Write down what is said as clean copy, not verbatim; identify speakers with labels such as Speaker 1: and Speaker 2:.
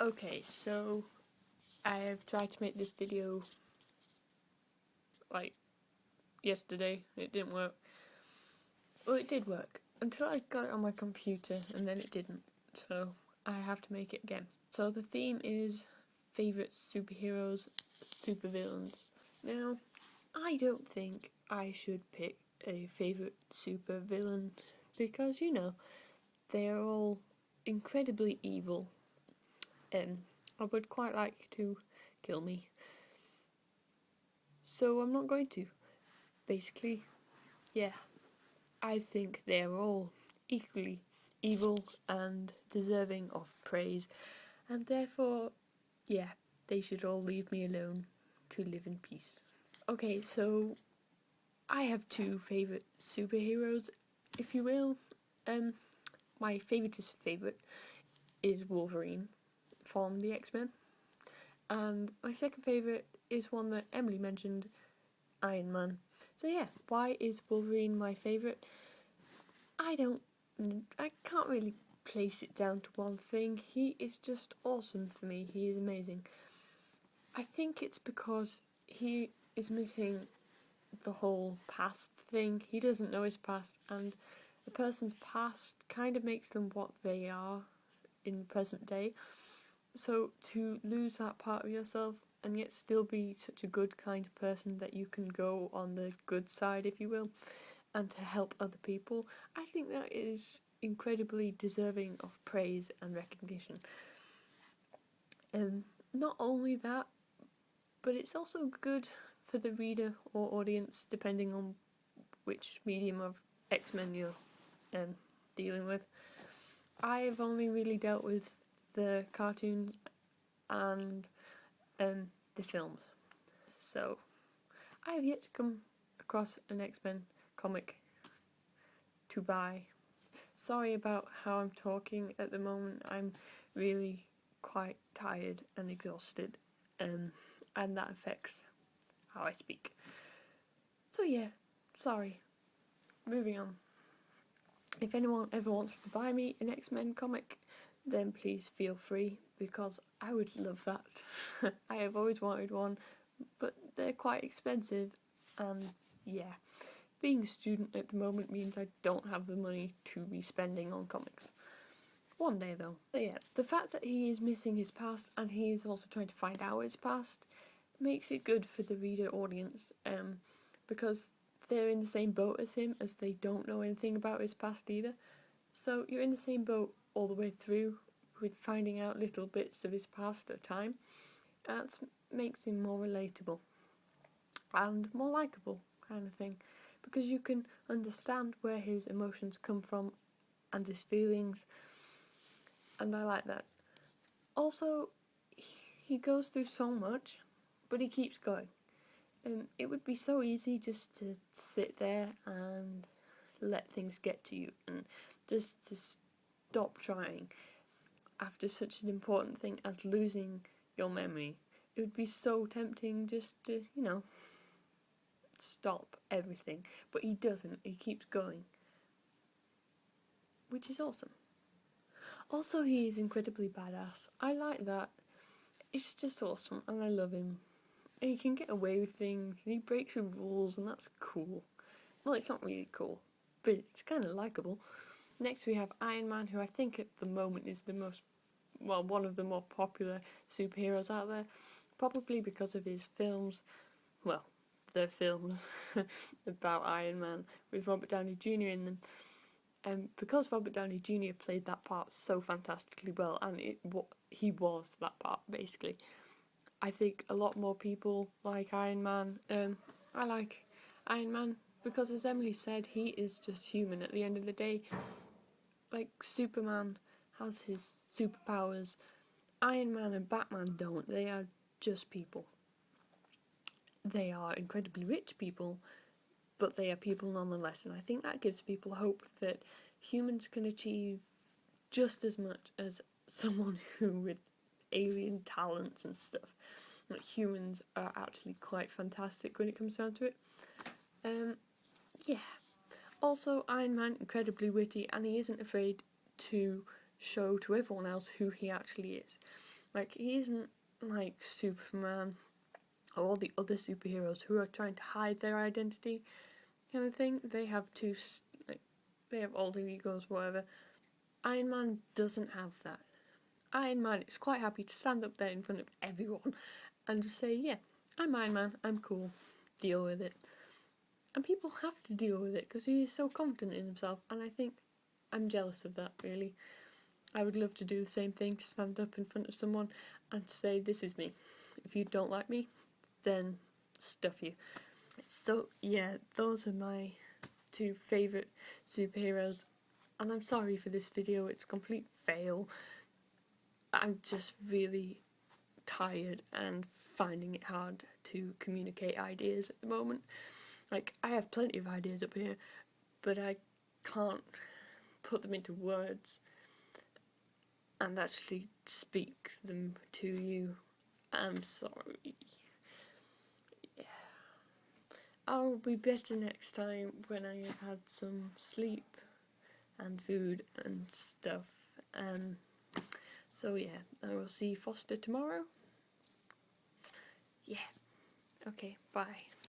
Speaker 1: Okay, so I have tried to make this video like yesterday. It didn't work. Well, it did work until I got it on my computer and then it didn't. So I have to make it again. So the theme is favourite superheroes, supervillains. Now, I don't think I should pick a favourite supervillain because, they're all incredibly evil. I would quite like to kill me. So I'm not going to. Basically, yeah, I think they're all equally evil and deserving of praise, and therefore, yeah, they should all leave me alone to live in peace. Okay, so I have two favourite superheroes, if you will. My favouriteest favourite is Wolverine from the X-Men, and my second favourite is one that Emily mentioned, Iron Man. So yeah, why is Wolverine my favourite? I can't really place it down to one thing. He is just awesome for me. He is amazing. I think it's because he is missing the whole past thing. He doesn't know his past, and a person's past kind of makes them what they are in the present day. So to lose that part of yourself and yet still be such a good kind of person that you can go on the good side, if you will, and to help other people, I think that is incredibly deserving of praise and recognition. Not only that, but it's also good for the reader or audience, depending on which medium of X-Men you're dealing with. I've only really dealt with the cartoons and the films, so I have yet to come across an X-Men comic to buy. Sorry about how I'm talking at the moment. I'm really quite tired and exhausted, and that affects how I speak. So yeah, sorry. Moving on. If anyone ever wants to buy me an X-Men comic, then please feel free, because I would love that. I have always wanted one, but they're quite expensive, and yeah. Being a student at the moment means I don't have the money to be spending on comics. One day though. But yeah, the fact that he is missing his past and he is also trying to find out his past makes it good for the reader audience, because they're in the same boat as him, as they don't know anything about his past either. So you're in the same boat all the way through with finding out little bits of his past at a time. That makes him more relatable and more likeable, kind of thing, because you can understand where his emotions come from and his feelings, and I like that. Also, he goes through so much, but he keeps going. It would be so easy just to sit there and let things get to you and just to stop trying after such an important thing as losing your memory. It would be so tempting just to, stop everything, but he doesn't. He keeps going, which is awesome. Also, he is incredibly badass. I like that. It's just awesome, and I love him. And he can get away with things, and he breaks the rules, and that's cool. Well, it's not really cool, but it's kind of likeable. Next we have Iron Man, who I think at the moment is one of the more popular superheroes out there, probably because of his films. Well, the films about Iron Man with Robert Downey Jr. in them. Because Robert Downey Jr. played that part so fantastically well, and he was that part, basically. I think a lot more people like Iron Man. I like Iron Man because, as Emily said, he is just human at the end of the day. Like, Superman has his superpowers. Iron Man and Batman don't. They are just people. They are incredibly rich people, but they are people nonetheless, and I think that gives people hope that humans can achieve just as much as someone who with alien talents and stuff. Like, humans are actually quite fantastic when it comes down to it. Yeah. Also, Iron Man, incredibly witty, and he isn't afraid to show to everyone else who he actually is. Like, he isn't like Superman or all the other superheroes who are trying to hide their identity kind of thing. They have like, they have alter egos, whatever. Iron Man doesn't have that. Iron Man is quite happy to stand up there in front of everyone and just say, yeah, I'm Iron Man, I'm cool, deal with it. And people have to deal with it because he is so confident in himself, and I think I'm jealous of that, really. I would love to do the same thing, to stand up in front of someone and say, this is me. If you don't like me, then stuff you. So, yeah, those are my two favourite superheroes. And I'm sorry for this video, it's a complete fail. I'm just really tired and finding it hard to communicate ideas at the moment. Like, I have plenty of ideas up here, but I can't put them into words and actually speak them to you. I'm sorry. Yeah. I'll be better next time when I have had some sleep and food and stuff. So yeah, I will see Foster tomorrow. Yeah. Okay, bye.